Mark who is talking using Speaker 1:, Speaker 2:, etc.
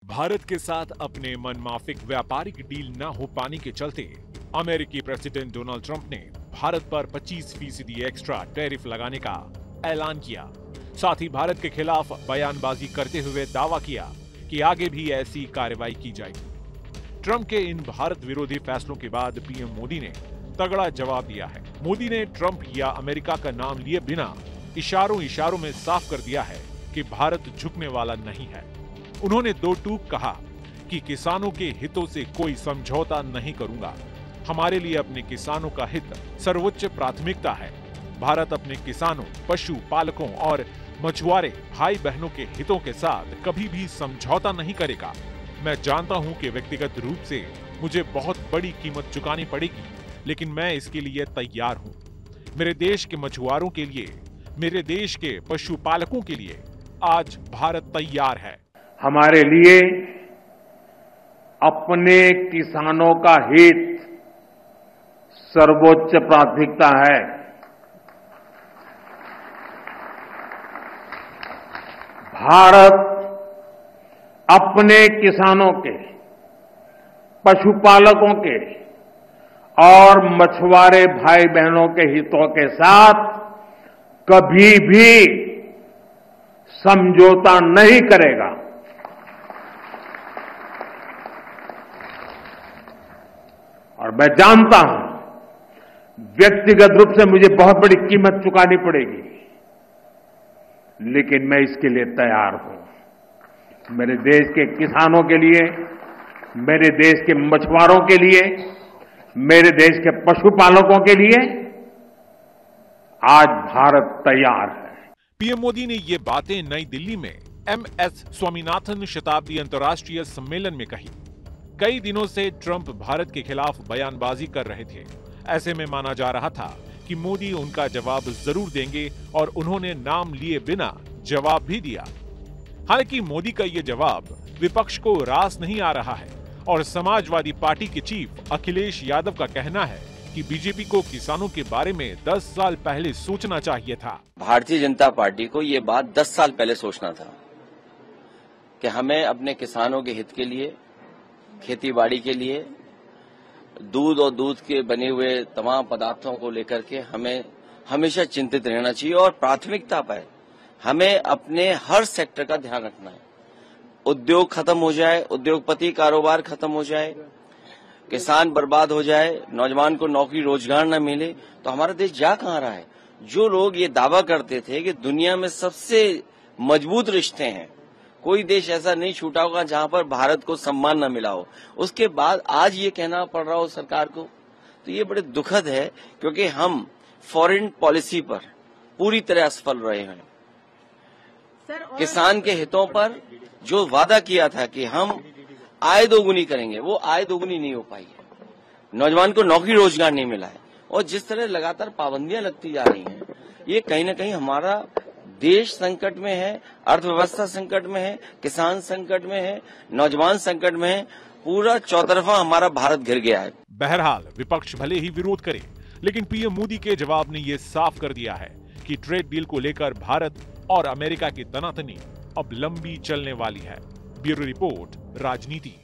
Speaker 1: भारत के साथ अपने मनमाफिक व्यापारिक डील न हो पाने के चलते अमेरिकी प्रेसिडेंट डोनाल्ड ट्रंप ने भारत पर 25% एक्स्ट्रा टैरिफ लगाने का ऐलान किया। साथ ही भारत के खिलाफ बयानबाजी करते हुए दावा किया कि आगे भी ऐसी कार्रवाई की जाएगी। ट्रंप के इन भारत विरोधी फैसलों के बाद पीएम मोदी ने तगड़ा जवाब दिया है। मोदी ने ट्रंप या अमेरिका का नाम लिए बिना इशारों में साफ कर दिया है कि भारत झुकने वाला नहीं है। उन्होंने दो टूक कहा कि किसानों के हितों से कोई समझौता नहीं करूंगा। हमारे लिए अपने किसानों का हित सर्वोच्च प्राथमिकता है। भारत अपने किसानों, पशु पालकों और मछुआरे भाई बहनों के हितों के साथ कभी भी समझौता नहीं करेगा। मैं जानता हूं कि व्यक्तिगत रूप से मुझे बहुत बड़ी कीमत चुकानी पड़ेगी, लेकिन मैं इसके लिए तैयार हूं। मेरे देश के मछुआरों के लिए, मेरे देश के पशुपालकों के लिए आज भारत तैयार है।
Speaker 2: हमारे लिए अपने किसानों का हित सर्वोच्च प्राथमिकता है। भारत अपने किसानों के, पशुपालकों के और मछुआरे भाई बहनों के हितों के साथ कभी भी समझौता नहीं करेगा। और मैं जानता हूं व्यक्तिगत रूप से मुझे बहुत बड़ी कीमत चुकानी पड़ेगी, लेकिन मैं इसके लिए तैयार हूं। मेरे देश के किसानों के लिए, मेरे देश के मछुआरों के लिए, मेरे देश के पशुपालकों के लिए आज भारत तैयार है।
Speaker 1: पीएम मोदी ने ये बातें नई दिल्ली में एमएस स्वामीनाथन शताब्दी अंतर्राष्ट्रीय सम्मेलन में कही। कई दिनों से ट्रंप भारत के खिलाफ बयानबाजी कर रहे थे। ऐसे में माना जा रहा था कि मोदी उनका जवाब जरूर देंगे और उन्होंने नाम लिए बिना जवाब भी दिया। हालांकि मोदी का ये जवाब विपक्ष को रास नहीं आ रहा है और समाजवादी पार्टी के चीफ अखिलेश यादव का कहना है कि बीजेपी को किसानों के बारे में 10 साल पहले सोचना चाहिए था।
Speaker 3: भारतीय जनता पार्टी को ये बात 10 साल पहले सोचना था कि हमें अपने किसानों के हित के लिए, खेतीबाड़ी के लिए, दूध और दूध के बने हुए तमाम पदार्थों को लेकर के हमें हमेशा चिंतित रहना चाहिए और प्राथमिकता पर हमें अपने हर सेक्टर का ध्यान रखना है। उद्योग खत्म हो जाए, उद्योगपति कारोबार खत्म हो जाए, किसान बर्बाद हो जाए, नौजवान को नौकरी रोजगार न मिले तो हमारा देश जा कहां रहा है। जो लोग ये दावा करते थे कि दुनिया में सबसे मजबूत रिश्ते हैं, कोई देश ऐसा नहीं छूटा होगा जहां पर भारत को सम्मान न मिला हो, उसके बाद आज ये कहना पड़ रहा हो सरकार को, तो ये बड़े दुखद है क्योंकि हम फॉरेन पॉलिसी पर पूरी तरह असफल रहे हैं। किसान के हितों पर जो वादा किया था कि हम आय दोगुनी करेंगे, वो आय दोगुनी नहीं हो पाई है। नौजवान को नौकरी रोजगार नहीं मिला है और जिस तरह लगातार पाबंदियां लगती जा रही हैं, ये कहीं न कहीं हमारा देश संकट में है, अर्थव्यवस्था संकट में है, किसान संकट में है, नौजवान संकट में है, पूरा चौतरफा हमारा भारत घिर गया है।
Speaker 1: बहरहाल विपक्ष भले ही विरोध करे, लेकिन पीएम मोदी के जवाब ने ये साफ कर दिया है कि ट्रेड डील को लेकर भारत और अमेरिका की तनातनी अब लंबी चलने वाली है। ब्यूरो रिपोर्ट, राजनीति।